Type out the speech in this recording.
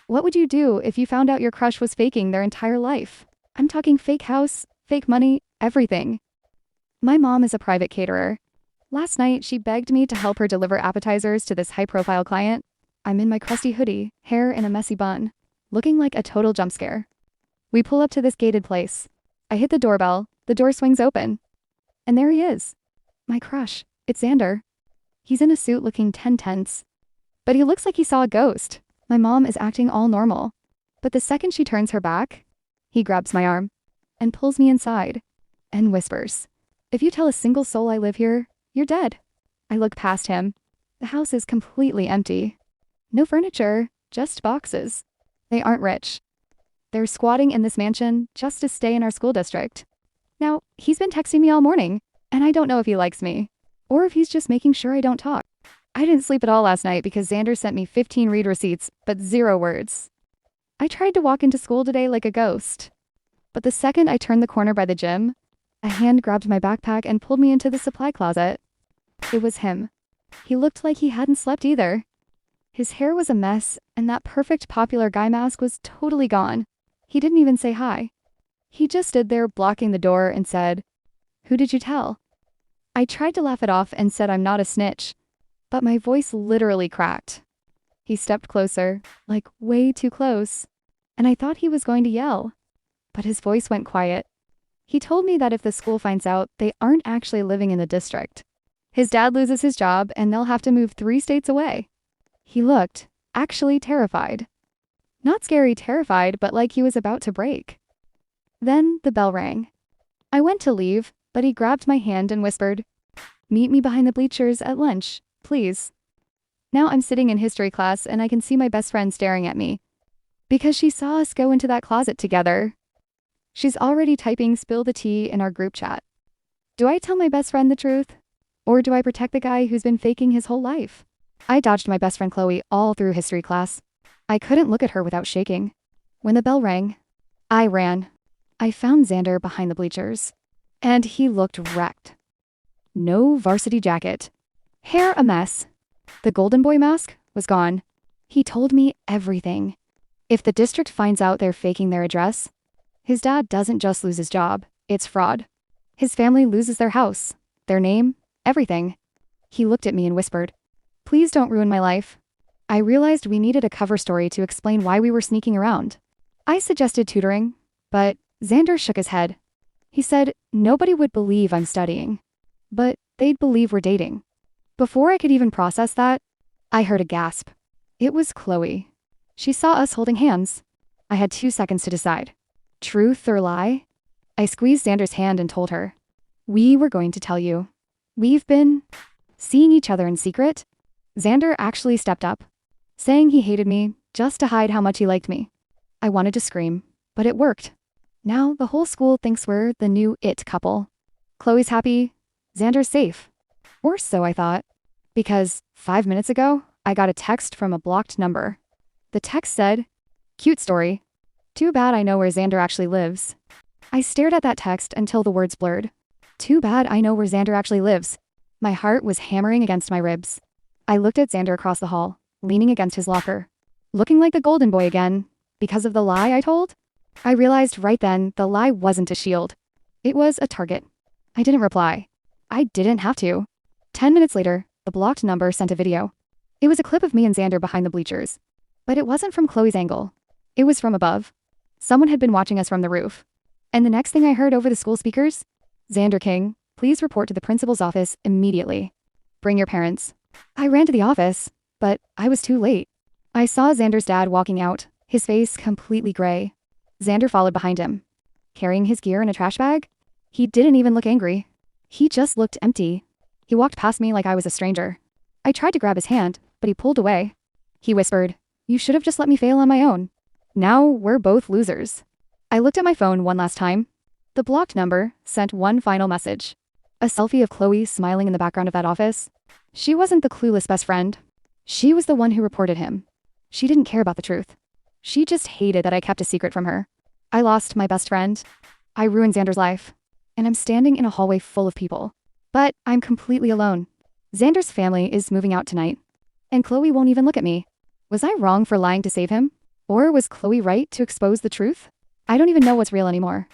What would you do if you found out your crush was faking their entire life? I'm talking fake house, fake money, everything. My mom is a private caterer. Last night, she begged me to help her deliver appetizers to this high-profile client. I'm in my crusty hoodie, hair in a messy bun, looking like a total jump scare. We pull up to this gated place. I hit the doorbell, the door swings open. And there he is. My crush. It's Xander. He's in a suit looking tense. But he looks like he saw a ghost. My mom is acting all normal. But the second she turns her back, he grabs my arm and pulls me inside and whispers, "If you tell a single soul I live here, you're dead." I look past him. The house is completely empty. No furniture, just boxes. They aren't rich. They're squatting in this mansion just to stay in our school district. Now, he's been texting me all morning, and I don't know if he likes me, or if he's just making sure I don't talk. I didn't sleep at all last night because Xander sent me 15 read receipts, but 0 words. I tried to walk into school today like a ghost. But the second I turned the corner by the gym, a hand grabbed my backpack and pulled me into the supply closet. It was him. He looked like he hadn't slept either. His hair was a mess, and that perfect popular guy mask was totally gone. He didn't even say hi. He just stood there blocking the door and said, "Who did you tell?" I tried to laugh it off and said I'm not a snitch, but my voice literally cracked. He stepped closer, like way too close, and I thought he was going to yell, but his voice went quiet. He told me that if the school finds out, they aren't actually living in the district. His dad loses his job and they'll have to move 3 states away. He looked, actually terrified. Not scary terrified, but like he was about to break. Then the bell rang. I went to leave, but he grabbed my hand and whispered, "Meet me behind the bleachers at lunch, please." Now I'm sitting in history class and I can see my best friend staring at me. Because she saw us go into that closet together. She's already typing "spill the tea" in our group chat. Do I tell my best friend the truth? Or do I protect the guy who's been faking his whole life? I dodged my best friend Chloe all through history class. I couldn't look at her without shaking. When the bell rang, I ran. I found Xander behind the bleachers. And he looked wrecked. No varsity jacket. Hair a mess. The golden boy mask was gone. He told me everything. If the district finds out they're faking their address, his dad doesn't just lose his job, it's fraud. His family loses their house, their name, everything. He looked at me and whispered, "Please don't ruin my life." I realized we needed a cover story to explain why we were sneaking around. I suggested tutoring, but Xander shook his head. He said nobody would believe I'm studying, but they'd believe we're dating. Before I could even process that, I heard a gasp. It was Chloe. She saw us holding hands. I had 2 seconds to decide. Truth or lie? I squeezed Xander's hand and told her, "We were going to tell you. We've been seeing each other in secret." Xander actually stepped up, saying he hated me just to hide how much he liked me. I wanted to scream, but it worked. Now the whole school thinks we're the new it couple. Chloe's happy, Xander's safe. Or so I thought. Because 5 minutes ago, I got a text from a blocked number. The text said, "Cute story. Too bad I know where Xander actually lives." I stared at that text until the words blurred. Too bad I know where Xander actually lives. My heart was hammering against my ribs. I looked at Xander across the hall, leaning against his locker. Looking like the golden boy again, because of the lie I told? I realized right then the lie wasn't a shield. It was a target. I didn't reply. I didn't have to. 10 minutes later, the blocked number sent a video. It was a clip of me and Xander behind the bleachers. But it wasn't from Chloe's angle. It was from above. Someone had been watching us from the roof. And the next thing I heard over the school speakers, "Xander King, please report to the principal's office immediately. Bring your parents." I ran to the office, but I was too late. I saw Xander's dad walking out, his face completely gray. Xander followed behind him, carrying his gear in a trash bag. He didn't even look angry. He just looked empty. He walked past me like I was a stranger. I tried to grab his hand, but he pulled away. He whispered, "You should have just let me fail on my own. Now we're both losers." I looked at my phone one last time. The blocked number sent one final message. A selfie of Chloe smiling in the background of that office. She wasn't the clueless best friend. She was the one who reported him. She didn't care about the truth. She just hated that I kept a secret from her. I lost my best friend. I ruined Xander's life. And I'm standing in a hallway full of people. But I'm completely alone. Xander's family is moving out tonight. And Chloe won't even look at me. Was I wrong for lying to save him? Or was Chloe right to expose the truth? I don't even know what's real anymore.